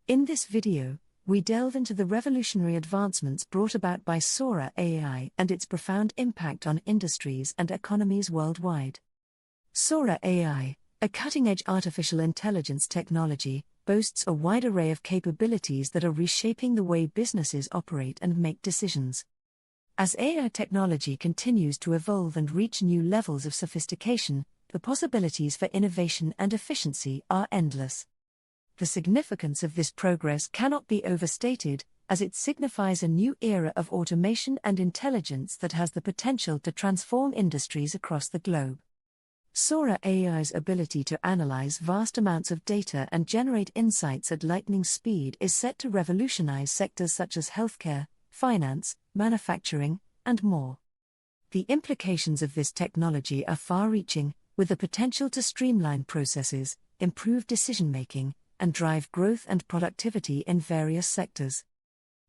In this video, we delve into the revolutionary advancements brought about by Sora AI and its profound impact on industries and economies worldwide. Sora AI, a cutting-edge artificial intelligence technology, boasts a wide array of capabilities that are reshaping the way businesses operate and make decisions. As AI technology continues to evolve and reach new levels of sophistication, the possibilities for innovation and efficiency are endless. The significance of this progress cannot be overstated, as it signifies a new era of automation and intelligence that has the potential to transform industries across the globe. Sora AI's ability to analyze vast amounts of data and generate insights at lightning speed is set to revolutionize sectors such as healthcare, finance, manufacturing, and more. The implications of this technology are far-reaching, with the potential to streamline processes, improve decision-making, and drive growth and productivity in various sectors.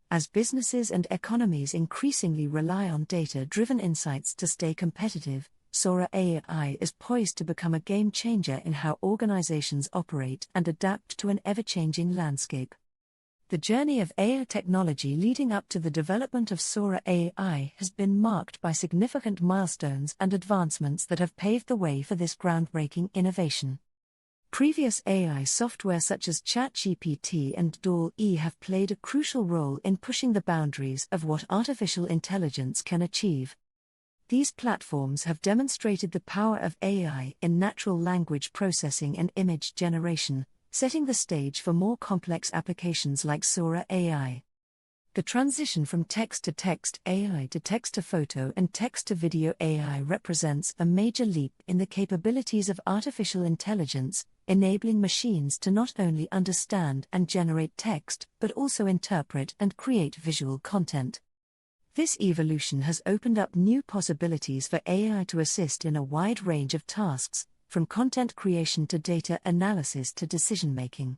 As businesses and economies increasingly rely on data-driven insights to stay competitive, Sora AI is poised to become a game-changer in how organizations operate and adapt to an ever-changing landscape. The journey of AI technology leading up to the development of Sora AI has been marked by significant milestones and advancements that have paved the way for this groundbreaking innovation. Previous AI software such as ChatGPT and DALL-E have played a crucial role in pushing the boundaries of what artificial intelligence can achieve. These platforms have demonstrated the power of AI in natural language processing and image generation, setting the stage for more complex applications like Sora AI. The transition from text-to-text AI to text-to-photo and text-to-video AI represents a major leap in the capabilities of artificial intelligence, enabling machines to not only understand and generate text but also interpret and create visual content. This evolution has opened up new possibilities for AI to assist in a wide range of tasks, from content creation to data analysis to decision-making.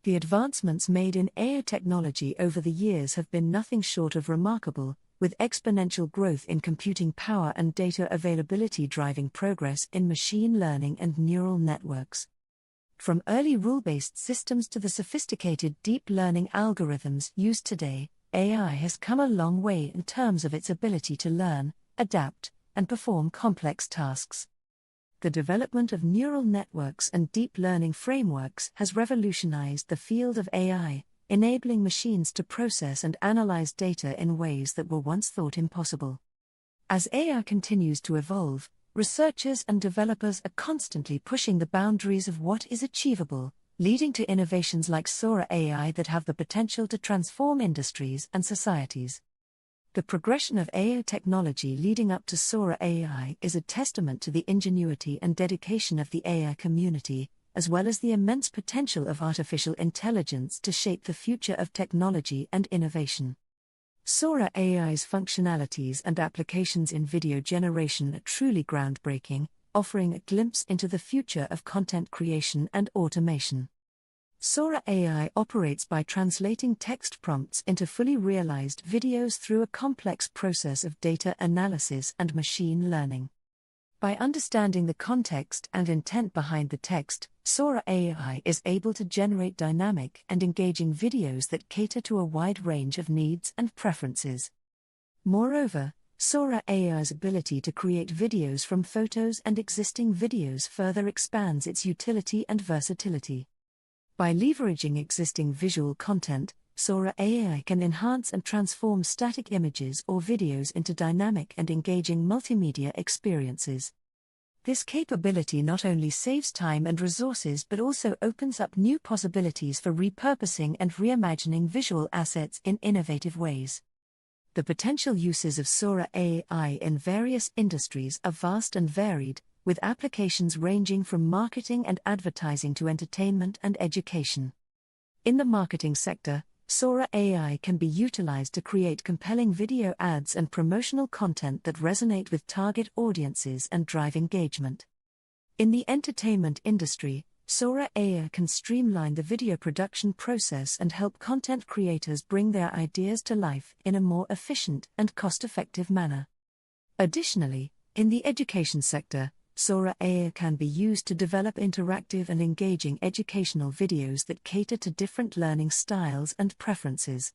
The advancements made in AI technology over the years have been nothing short of remarkable, with exponential growth in computing power and data availability driving progress in machine learning and neural networks. From early rule-based systems to the sophisticated deep learning algorithms used today, AI has come a long way in terms of its ability to learn, adapt, and perform complex tasks. The development of neural networks and deep learning frameworks has revolutionized the field of AI, enabling machines to process and analyze data in ways that were once thought impossible. As AI continues to evolve, researchers and developers are constantly pushing the boundaries of what is achievable, leading to innovations like Sora AI that have the potential to transform industries and societies. The progression of AI technology leading up to Sora AI is a testament to the ingenuity and dedication of the AI community, as well as the immense potential of artificial intelligence to shape the future of technology and innovation. Sora AI's functionalities and applications in video generation are truly groundbreaking, offering a glimpse into the future of content creation and automation. Sora AI operates by translating text prompts into fully realized videos through a complex process of data analysis and machine learning. By understanding the context and intent behind the text, Sora AI is able to generate dynamic and engaging videos that cater to a wide range of needs and preferences. Moreover, Sora AI's ability to create videos from photos and existing videos further expands its utility and versatility. By leveraging existing visual content, Sora AI can enhance and transform static images or videos into dynamic and engaging multimedia experiences. This capability not only saves time and resources but also opens up new possibilities for repurposing and reimagining visual assets in innovative ways. The potential uses of Sora AI in various industries are vast and varied, with applications ranging from marketing and advertising to entertainment and education. In the marketing sector, Sora AI can be utilized to create compelling video ads and promotional content that resonate with target audiences and drive engagement. In the entertainment industry, Sora AI can streamline the video production process and help content creators bring their ideas to life in a more efficient and cost-effective manner. Additionally, in the education sector, Sora AI can be used to develop interactive and engaging educational videos that cater to different learning styles and preferences.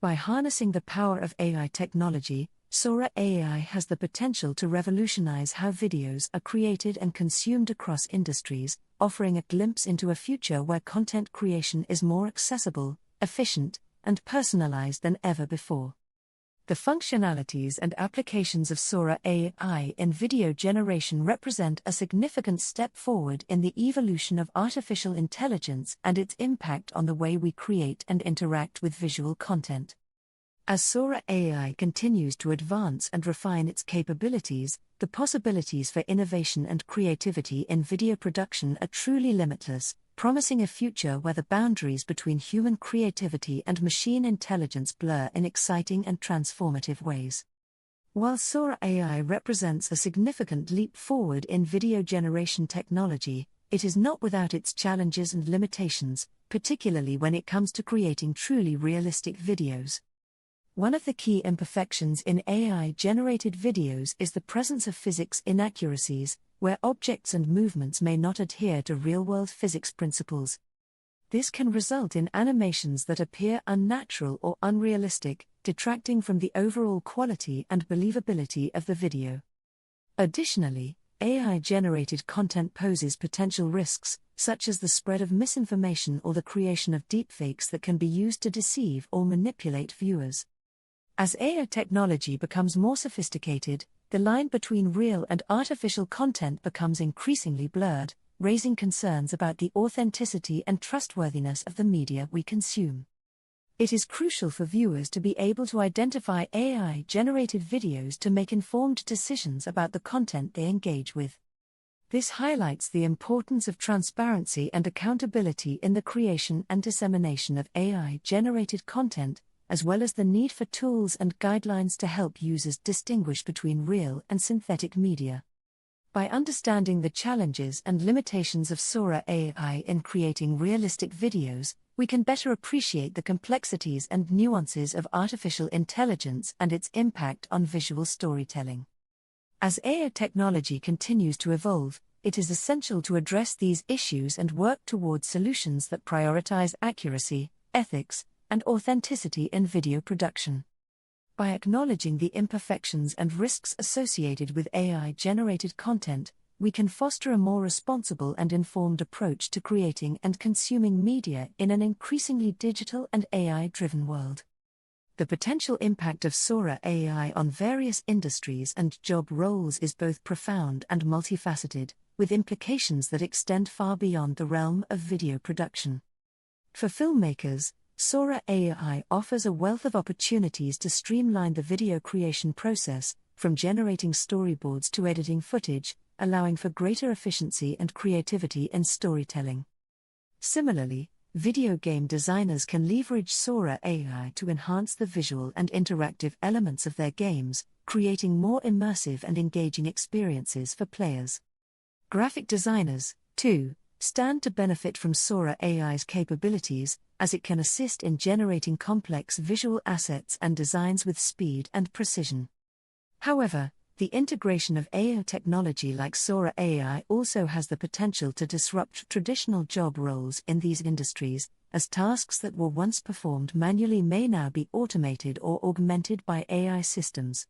By harnessing the power of AI technology, Sora AI has the potential to revolutionize how videos are created and consumed across industries, offering a glimpse into a future where content creation is more accessible, efficient, and personalized than ever before. The functionalities and applications of Sora AI in video generation represent a significant step forward in the evolution of artificial intelligence and its impact on the way we create and interact with visual content. As Sora AI continues to advance and refine its capabilities, the possibilities for innovation and creativity in video production are truly limitless, promising a future where the boundaries between human creativity and machine intelligence blur in exciting and transformative ways. While Sora AI represents a significant leap forward in video generation technology, it is not without its challenges and limitations, particularly when it comes to creating truly realistic videos. One of the key imperfections in AI-generated videos is the presence of physics inaccuracies, where objects and movements may not adhere to real-world physics principles. This can result in animations that appear unnatural or unrealistic, detracting from the overall quality and believability of the video. Additionally, AI-generated content poses potential risks, such as the spread of misinformation or the creation of deepfakes that can be used to deceive or manipulate viewers. As AI technology becomes more sophisticated, the line between real and artificial content becomes increasingly blurred, raising concerns about the authenticity and trustworthiness of the media we consume. It is crucial for viewers to be able to identify AI-generated videos to make informed decisions about the content they engage with. This highlights the importance of transparency and accountability in the creation and dissemination of AI-generated content, as well as the need for tools and guidelines to help users distinguish between real and synthetic media. By understanding the challenges and limitations of Sora AI in creating realistic videos, we can better appreciate the complexities and nuances of artificial intelligence and its impact on visual storytelling. As AI technology continues to evolve, it is essential to address these issues and work towards solutions that prioritize accuracy, ethics, and authenticity in video production. By acknowledging the imperfections and risks associated with AI-generated content, we can foster a more responsible and informed approach to creating and consuming media in an increasingly digital and AI-driven world. The potential impact of Sora AI on various industries and job roles is both profound and multifaceted, with implications that extend far beyond the realm of video production. For filmmakers, Sora AI offers a wealth of opportunities to streamline the video creation process, from generating storyboards to editing footage, allowing for greater efficiency and creativity in storytelling. Similarly, video game designers can leverage Sora AI to enhance the visual and interactive elements of their games, creating more immersive and engaging experiences for players. Graphic designers, too, stand to benefit from Sora AI's capabilities, as it can assist in generating complex visual assets and designs with speed and precision. However, the integration of AI technology like Sora AI also has the potential to disrupt traditional job roles in these industries, as tasks that were once performed manually may now be automated or augmented by AI systems.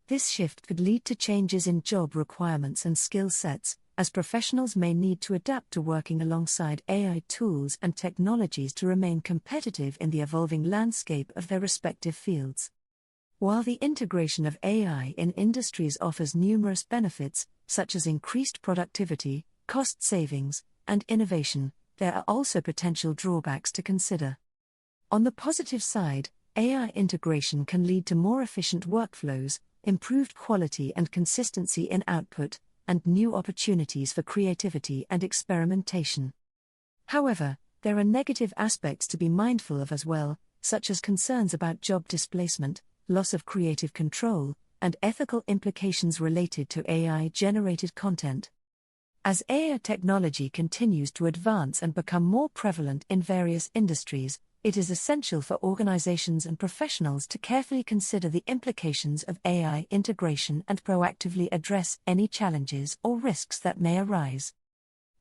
This shift could lead to changes in job requirements and skill sets, as professionals may need to adapt to working alongside AI tools and technologies to remain competitive in the evolving landscape of their respective fields. While the integration of AI in industries offers numerous benefits, such as increased productivity, cost savings, and innovation, there are also potential drawbacks to consider. On the positive side, AI integration can lead to more efficient workflows, improved quality and consistency in output, and new opportunities for creativity and experimentation. However, there are negative aspects to be mindful of as well, such as concerns about job displacement, loss of creative control, and ethical implications related to AI-generated content. As AI technology continues to advance and become more prevalent in various industries, It is essential for organizations and professionals to carefully consider the implications of AI integration and proactively address any challenges or risks that may arise.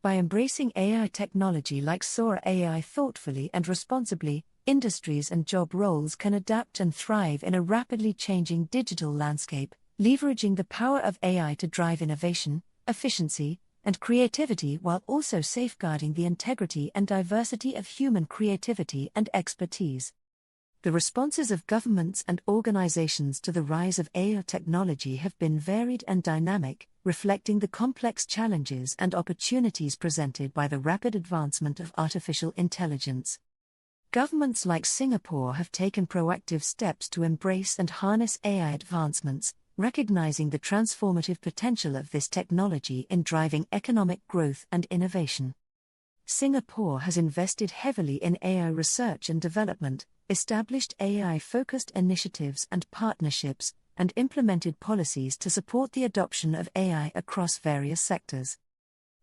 By embracing AI technology like Sora AI thoughtfully and responsibly, industries and job roles can adapt and thrive in a rapidly changing digital landscape, leveraging the power of AI to drive innovation, efficiency, and creativity while also safeguarding the integrity and diversity of human creativity and expertise. The responses of governments and organizations to the rise of AI technology have been varied and dynamic, reflecting the complex challenges and opportunities presented by the rapid advancement of artificial intelligence. Governments like Singapore have taken proactive steps to embrace and harness AI advancements, recognizing the transformative potential of this technology in driving economic growth and innovation. Singapore has invested heavily in AI research and development, established AI-focused initiatives and partnerships, and implemented policies to support the adoption of AI across various sectors.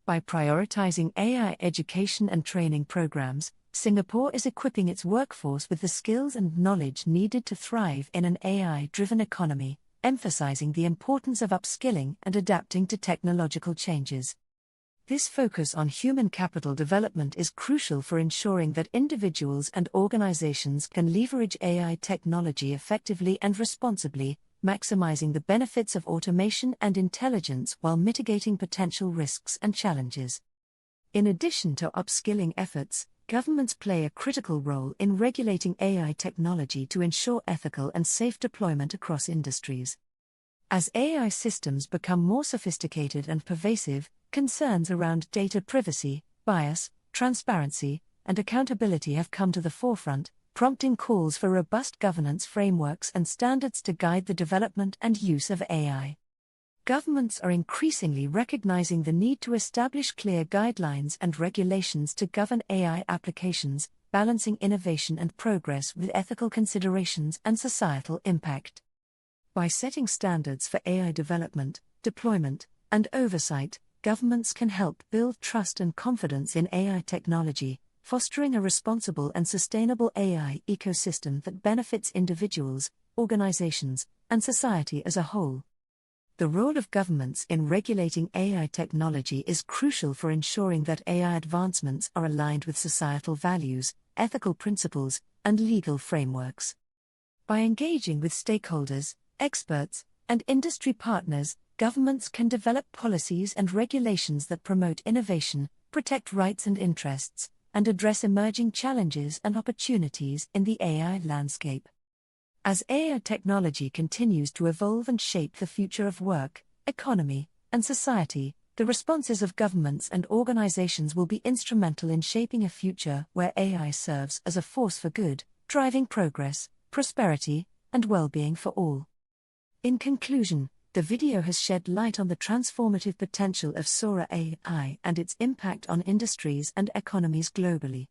By prioritizing AI education and training programs, Singapore is equipping its workforce with the skills and knowledge needed to thrive in an AI-driven economy, emphasizing the importance of upskilling and adapting to technological changes. This focus on human capital development is crucial for ensuring that individuals and organizations can leverage AI technology effectively and responsibly, maximizing the benefits of automation and intelligence while mitigating potential risks and challenges. In addition to upskilling efforts, governments play a critical role in regulating AI technology to ensure ethical and safe deployment across industries. As AI systems become more sophisticated and pervasive, concerns around data privacy, bias, transparency, and accountability have come to the forefront, prompting calls for robust governance frameworks and standards to guide the development and use of AI. Governments are increasingly recognizing the need to establish clear guidelines and regulations to govern AI applications, balancing innovation and progress with ethical considerations and societal impact. By setting standards for AI development, deployment, and oversight, governments can help build trust and confidence in AI technology, fostering a responsible and sustainable AI ecosystem that benefits individuals, organizations, and society as a whole. The role of governments in regulating AI technology is crucial for ensuring that AI advancements are aligned with societal values, ethical principles, and legal frameworks. By engaging with stakeholders, experts, and industry partners, governments can develop policies and regulations that promote innovation, protect rights and interests, and address emerging challenges and opportunities in the AI landscape. As AI technology continues to evolve and shape the future of work, economy, and society, the responses of governments and organizations will be instrumental in shaping a future where AI serves as a force for good, driving progress, prosperity, and well-being for all. In conclusion, the video has shed light on the transformative potential of Sora AI and its impact on industries and economies globally.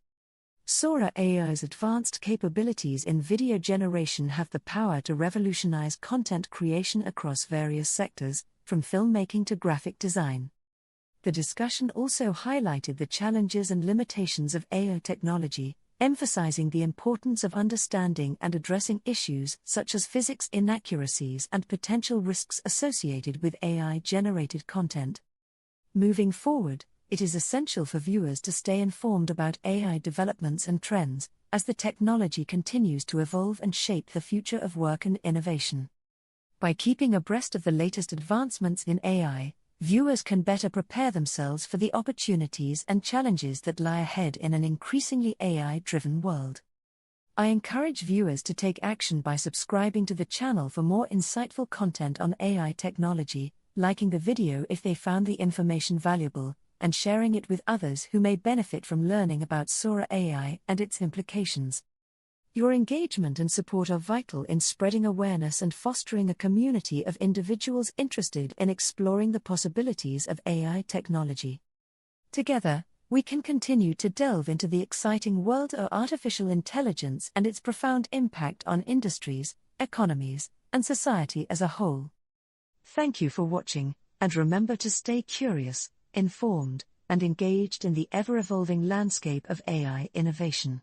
Sora AI's advanced capabilities in video generation have the power to revolutionize content creation across various sectors, from filmmaking to graphic design. The discussion also highlighted the challenges and limitations of AI technology, emphasizing the importance of understanding and addressing issues such as physics inaccuracies and potential risks associated with AI-generated content. Moving forward, it is essential for viewers to stay informed about AI developments and trends, as the technology continues to evolve and shape the future of work and innovation. By keeping abreast of the latest advancements in AI, viewers can better prepare themselves for the opportunities and challenges that lie ahead in an increasingly AI-driven world. I encourage viewers to take action by subscribing to the channel for more insightful content on AI technology, liking the video if they found the information valuable, and sharing it with others who may benefit from learning about Sora AI and its implications. Your engagement and support are vital in spreading awareness and fostering a community of individuals interested in exploring the possibilities of AI technology. Together, we can continue to delve into the exciting world of artificial intelligence and its profound impact on industries, economies, and society as a whole. Thank you for watching, and remember to stay curious, informed, and engaged in the ever-evolving landscape of AI innovation.